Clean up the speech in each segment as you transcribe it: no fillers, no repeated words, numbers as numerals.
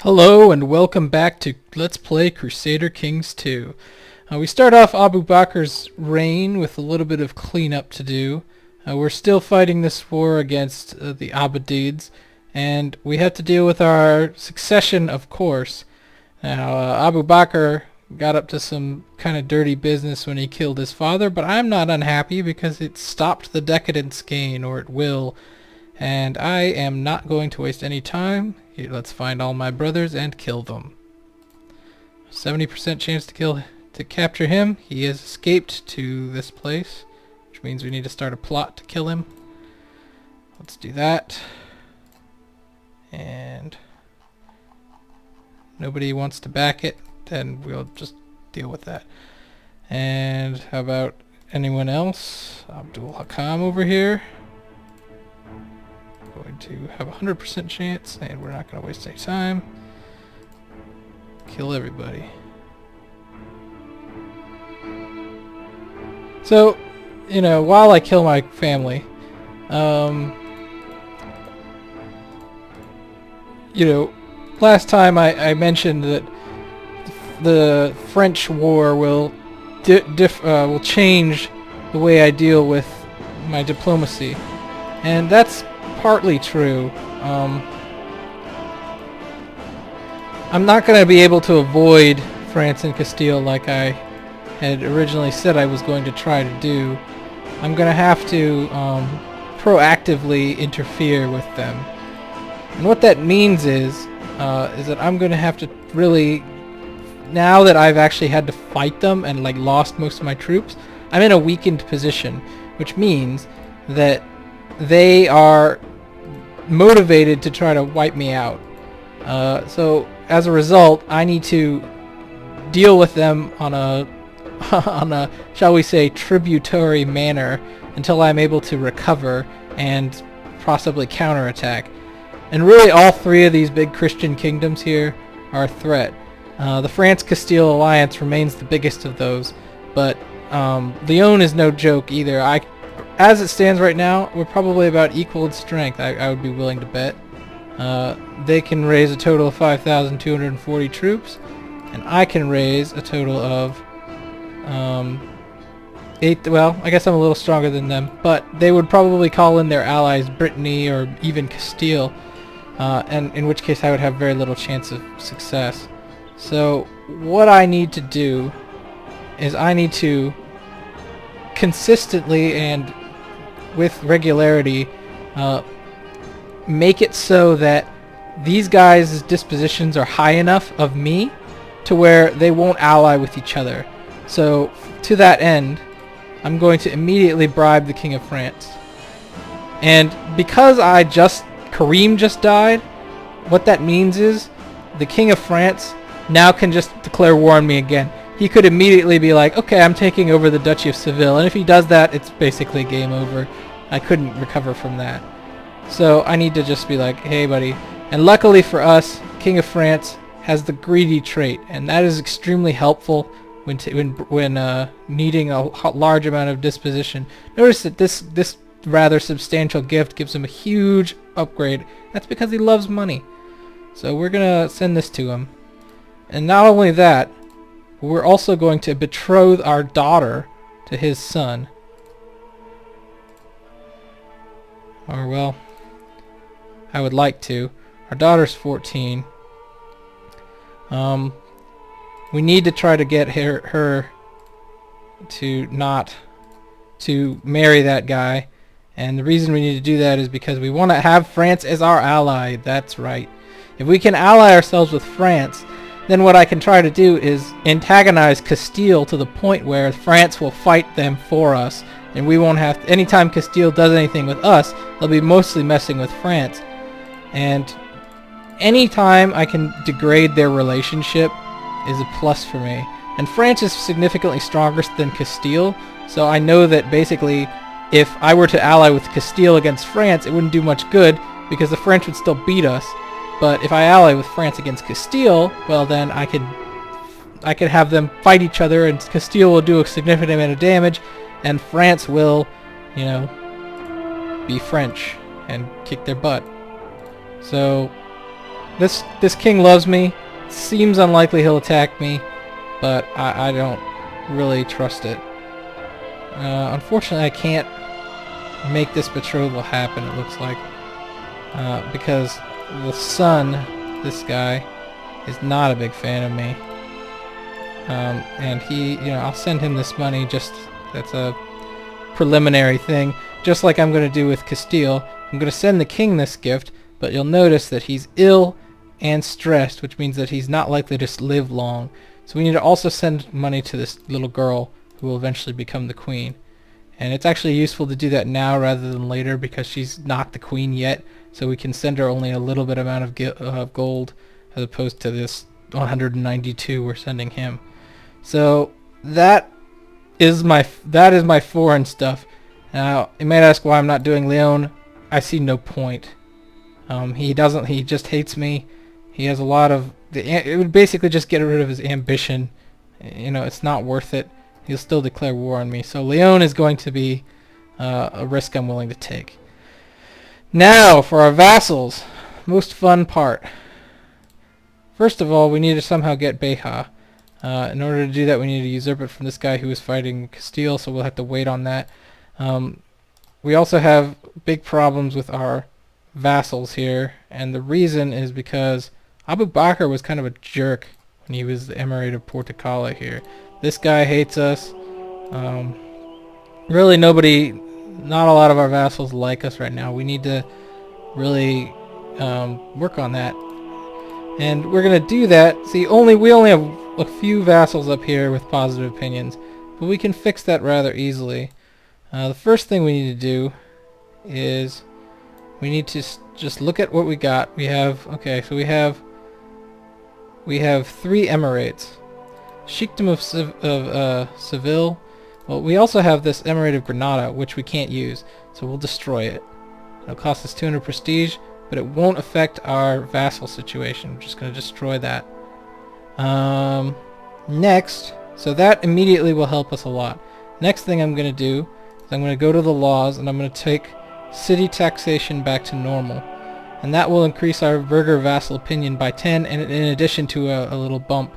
Hello and welcome back to Let's Play Crusader Kings 2. We start off Abu-Bakr's reign with a little bit of cleanup to do. We're still fighting this war against the Abbasids, and we have to deal with our succession, of course. Now, Abu Bakr got up to some kind of dirty business when he killed his father, but I'm not unhappy because it stopped the decadence gain, or it will. And I am not going to waste any time. Here, let's find all my brothers and kill them. 70% chance to capture him. He has escaped to this place, which means we need to start a plot to kill him. Let's do that. And nobody wants to back it, then we'll just deal with that. And how about anyone else? Abdul Hakam over here. Going to have a 100% chance, and we're not going to waste any time. Kill everybody. So, you know, while I kill my family, you know, last time I mentioned that the French war will change the way I deal with my diplomacy, and that's partly true. I'm not going to be able to avoid France and Castile like I had originally said I was going to try to do. I'm going to have to proactively interfere with them. And what that means is that I'm going to have to really, now that I've actually had to fight them and like lost most of my troops, I'm in a weakened position, which means that they are motivated to try to wipe me out. So as a result, I need to deal with them on a shall we say tributary manner until I'm able to recover and possibly counterattack. And really all three of these big Christian kingdoms here are a threat. The France-Castile alliance remains the biggest of those, but Lyon is no joke either. As it stands right now, we're probably about equal in strength, I would be willing to bet. They can raise a total of 5,240 troops, and I can raise a total of 8, well, I guess I'm a little stronger than them, but they would probably call in their allies Brittany or even Castile, and in which case I would have very little chance of success. So what I need to do is I need to consistently and with regularity make it so that these guys' dispositions are high enough of me to where they won't ally with each other. So to that end, I'm going to immediately bribe the King of France. And because Kareem just died, what that means is the King of France now can just declare war on me again. He could immediately be like, okay, I'm taking over the Duchy of Seville, and if he does that, it's basically game over. I couldn't recover from that. So I need to just be like, hey buddy. And luckily for us, King of France has the greedy trait, and that is extremely helpful when needing a large amount of disposition. Notice that this rather substantial gift gives him a huge upgrade. That's because he loves money. So we're gonna send this to him. And not only that, we're also going to betroth our daughter to his son. Or, well, I would like to. Our daughter's 14. We need to try to get her to not to marry that guy. And the reason we need to do that is because we want to have France as our ally. That's right. If we can ally ourselves with France, then what I can try to do is antagonize Castile to the point where France will fight them for us, and we won't have to, anytime Castile does anything with us, they'll be mostly messing with France. And anytime I can degrade their relationship is a plus for me. And France is significantly stronger than Castile, so I know that basically if I were to ally with Castile against France, it wouldn't do much good because the French would still beat us. But if I ally with France against Castile, well then I could have them fight each other, and Castile will do a significant amount of damage, and France will, you know, be French and kick their butt. So This king loves me. Seems unlikely he'll attack me, but I don't really trust it. Unfortunately, I can't make this betrothal happen, it looks like, because the son, this guy, is not a big fan of me. And I'll send him this money, that's a preliminary thing, just like I'm going to do with Castile. I'm going to send the king this gift, but you'll notice that he's ill and stressed, which means that he's not likely to live long. So we need to also send money to this little girl who will eventually become the queen. And it's actually useful to do that now rather than later because she's not the queen yet, so we can send her only a little bit amount of gold as opposed to this 192 we're sending him. So that is my foreign stuff. Now you might ask why I'm not doing Leon. I see no point. He just hates me. He has a lot of it would basically just get rid of his ambition. It's not worth it. He'll still declare war on me. So Leon is going to be a risk I'm willing to take. Now for our vassals, most fun part. First of all, we need to somehow get Beja. In order to do that, we need to usurp it from this guy who is fighting Castile, so we'll have to wait on that. We also have big problems with our vassals here, and the reason is because Abu-Bakr was kind of a jerk when he was the Emirate of Portugal here. This guy hates us. Really not a lot of our vassals like us right now. We need to really work on that. And we're going to do that. See, we only have a few vassals up here with positive opinions, but we can fix that rather easily. The first thing we need to do is we need to just look at what we got. We have 3 emirates. Sheikdom of Seville. Well, we also have this Emirate of Granada, which we can't use, so we'll destroy it. It'll cost us 200 prestige, but it won't affect our vassal situation. We're just going to destroy that. Next, so that immediately will help us a lot. Next thing I'm going to do is I'm going to go to the laws, and I'm going to take city taxation back to normal. And that will increase our burgher vassal opinion by 10, and in addition to a little bump.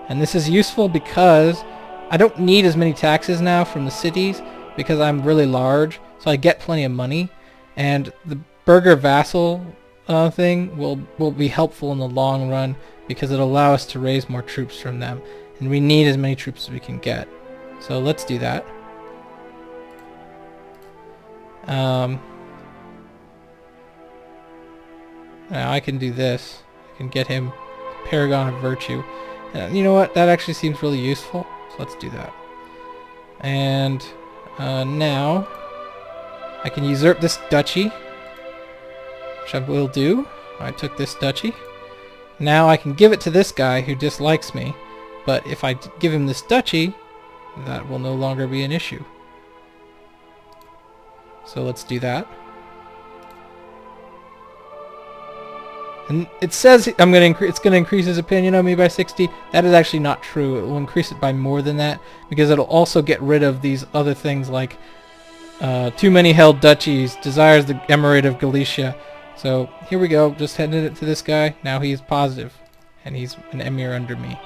And this is useful because I don't need as many taxes now from the cities because I'm really large, so I get plenty of money. And the burgher vassal thing will be helpful in the long run because it'll allow us to raise more troops from them. And we need as many troops as we can get. So let's do that. Now I can do this. I can get him Paragon of Virtue. And you know what? That actually seems really useful. So let's do that. And now I can usurp this duchy, which I will do. I took this duchy. Now I can give it to this guy who dislikes me. But if I give him this duchy, that will no longer be an issue. So let's do that. And it says it's going to increase his opinion of me by 60. That is actually not true. It will increase it by more than that because it'll also get rid of these other things like too many held duchies, desires the Emirate of Galicia. So here we go. Just handed it to this guy. Now he's positive, and he's an emir under me.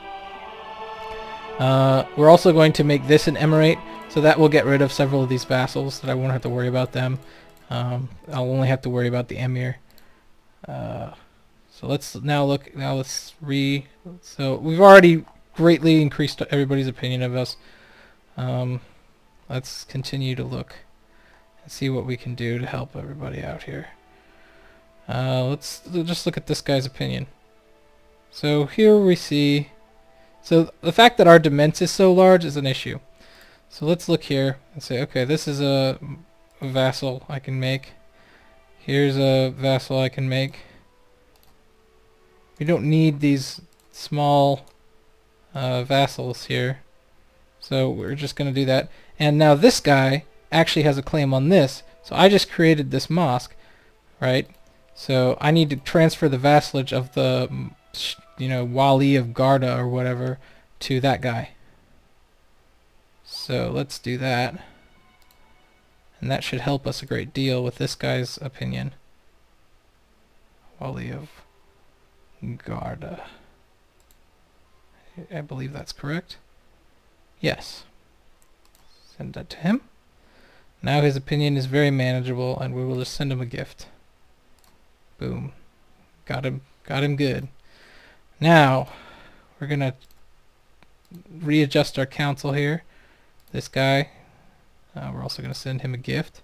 We're also going to make this an emirate, so that will get rid of several of these vassals that I won't have to worry about them. I'll only have to worry about the emir. So let's now look. So we've already greatly increased everybody's opinion of us. Let's continue to look and see what we can do to help everybody out here. Let's just look at this guy's opinion. So here we see. So the fact that our demesne is so large is an issue. So let's look here and say, okay, this is a vassal I can make. Here's a vassal I can make. We don't need these small vassals here. So we're just going to do that. And now this guy actually has a claim on this. So I just created this mosque, right? So I need to transfer the vassalage of the, Wali of Garda or whatever to that guy. So let's do that. And that should help us a great deal with this guy's opinion. Wali of Garda. I believe that's correct. Yes. Send that to him. Now his opinion is very manageable, and we will just send him a gift. Boom. Got him good. Now, we're gonna readjust our council here. This guy, we're also gonna send him a gift.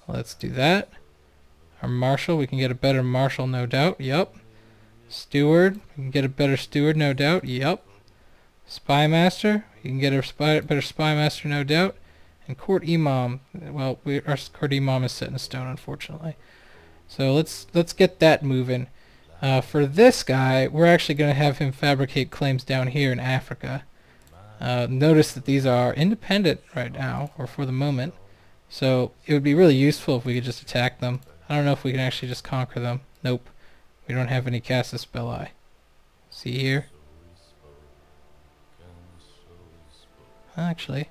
Let's do that. Our marshal, we can get a better marshal, no doubt. Yup. Steward, we can get a better steward, no doubt. Yup. Spy master, you can get a better spy master, no doubt. And court imam, well, our court imam is set in stone, unfortunately. So let's get that moving. For this guy, we're actually going to have him fabricate claims down here in Africa. Notice that these are independent right now, or for the moment. So it would be really useful if we could just attack them. I don't know if we can actually just conquer them. Nope. We don't have any casus belli. See here? Actually,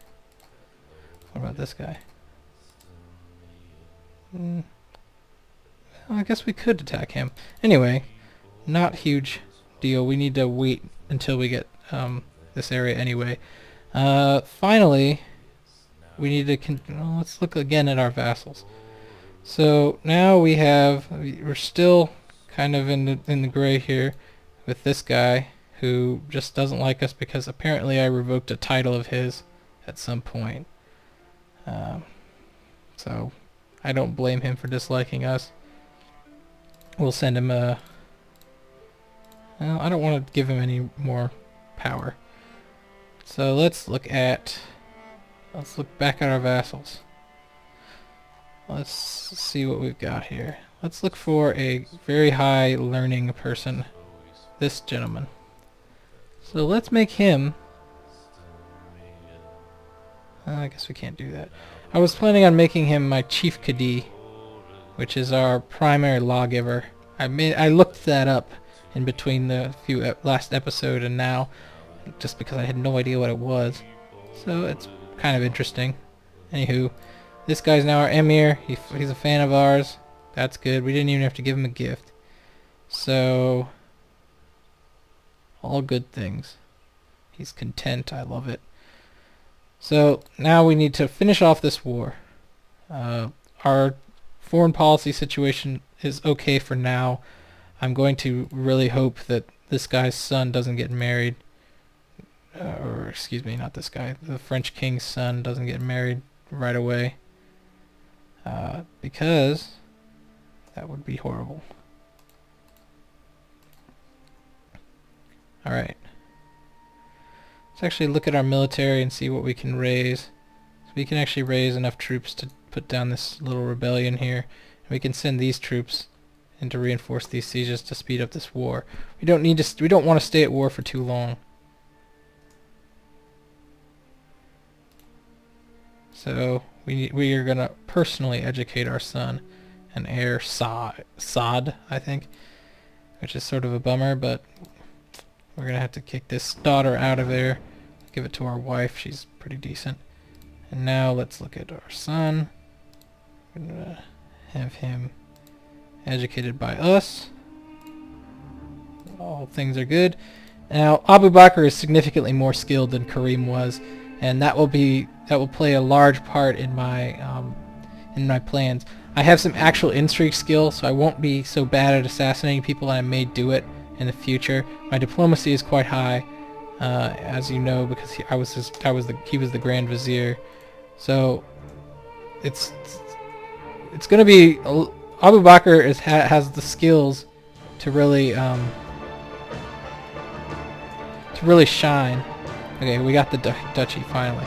what about this guy? Well, I guess we could attack him. Anyway, not huge deal. We need to wait until we get this area anyway. Finally, we need to well, let's look again at our vassals. So now we're still kind of in the gray here with this guy who just doesn't like us because apparently I revoked a title of his at some point. So I don't blame him for disliking us. We'll send him a... Well, I don't want to give him any more power. So let's look back at our vassals. Let's see what we've got here. Let's look for a very high learning person. This gentleman. So let's make him... I guess we can't do that. I was planning on making him my chief Cadi, which is our primary lawgiver. I looked that up in between the last episode and now, just because I had no idea what it was. So it's kind of interesting. Anywho, this guy's now our emir. He's a fan of ours. That's good. We didn't even have to give him a gift. So, all good things. He's content. I love it. So now we need to finish off this war. Our foreign policy situation is okay for now. I'm going to really hope that this guy's son doesn't get married. Or excuse me, not this guy. The French king's son doesn't get married right away. Because that would be horrible. Alright. Let's actually look at our military and see what we can raise. So we can actually raise enough troops to put down this little rebellion here. And we can send these troops in to reinforce these sieges to speed up this war. We don't want to stay at war for too long. So we are gonna personally educate our son and heir Saad, I think, which is sort of a bummer, but we're gonna have to kick this daughter out of there, give it to our wife. She's pretty decent. And now let's look at our son. We're gonna have him educated by us. All things are good. Now Abu-Bakr is significantly more skilled than Kareem was, and that will play a large part in my plans. I have some actual intrigue skill, so I won't be so bad at assassinating people, and I may do it in the future. My diplomacy is quite high, as you know, because he was the Grand Vizier. So it's going to be Abu-Bakr has the skills to really shine. Okay, we got the duchy finally.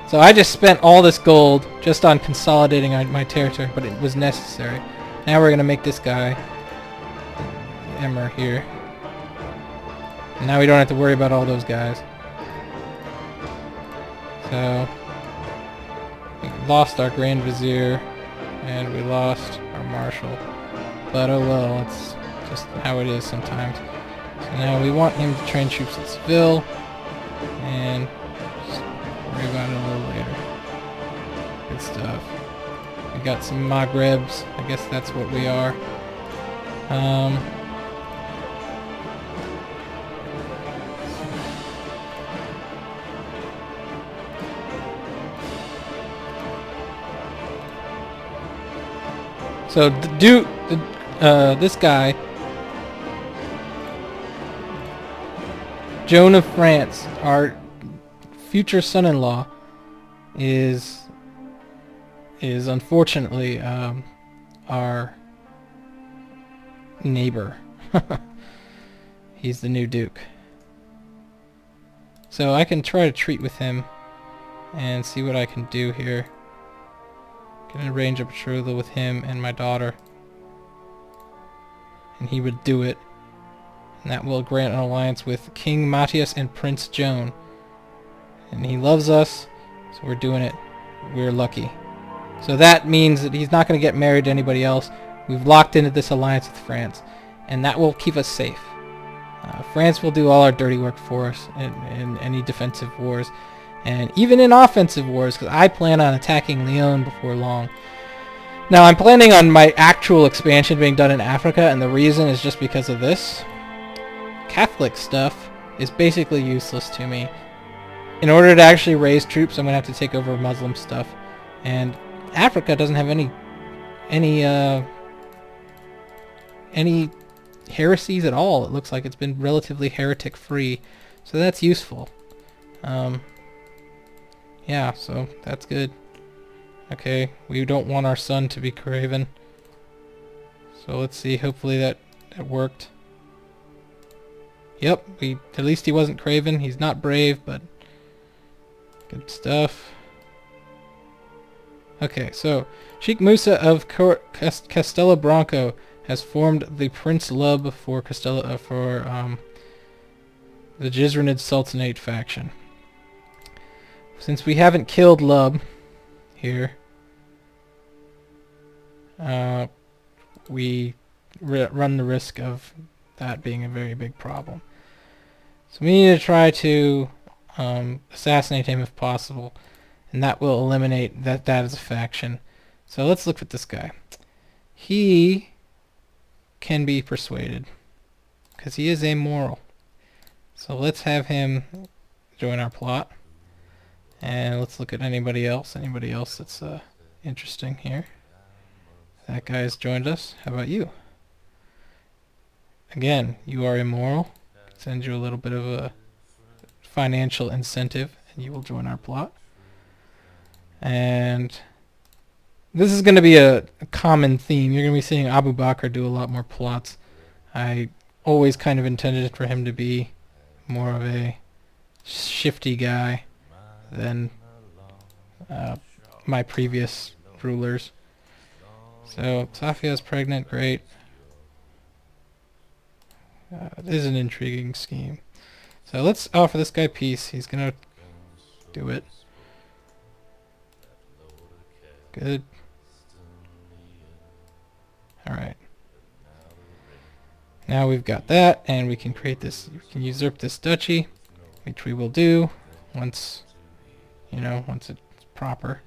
So I just spent all this gold just on consolidating my territory, but it was necessary. Now we're gonna make this guy emir here. And now we don't have to worry about all those guys. So we lost our Grand Vizier and we lost our Marshal. But oh well, it's just how it is sometimes. So now we want him to train troops at Seville and just worry about it a little later. Good stuff. We We got some Maghrebs. I guess that's what we are. So this guy, Joan of France, our future son-in-law, is unfortunately our neighbor. He's the new duke. So I can try to treat with him and see what I can do here. Can arrange a betrothal with him and my daughter. And he would do it. And that will grant an alliance with King Matthias and Prince Joan. And he loves us, so we're doing it. We're lucky. So that means that he's not going to get married to anybody else. We've locked into this alliance with France. And that will keep us safe. France will do all our dirty work for us in any defensive wars. And even in offensive wars, because I plan on attacking Lyon before long. Now, I'm planning on my actual expansion being done in Africa, and the reason is just because of this. Catholic stuff is basically useless to me. In order to actually raise troops, I'm going to have to take over Muslim stuff. And Africa doesn't have any heresies at all. It looks like it's been relatively heretic-free. So that's useful. Yeah, so that's good. Okay, we don't want our son to be craven. So let's see, hopefully that worked. Yep, at least he wasn't craven. He's not brave, but good stuff. Okay, so Sheikh Musa of Castella Branco has formed the Prince Lub for the Gizrinid Sultanate faction. Since we haven't killed Lub here, we run the risk of that being a very big problem. So we need to try to assassinate him if possible, and that will eliminate that as a faction. So let's look at this guy. He can be persuaded, because he is amoral. So let's have him join our plot. And let's look at anybody else that's interesting here. That guy's joined us. How about you? Again, you are immoral. Send you a little bit of a financial incentive, and you will join our plot. And this is going to be a common theme. You're going to be seeing Abu-Bakr do a lot more plots. I always kind of intended for him to be more of a shifty guy than my previous rulers. So Safia's pregnant, great. It is an intriguing scheme. So let's offer this guy peace. He's gonna do it. Good. Alright. Now we've got that, and we can create this, we can usurp this duchy, which we will do once it's proper.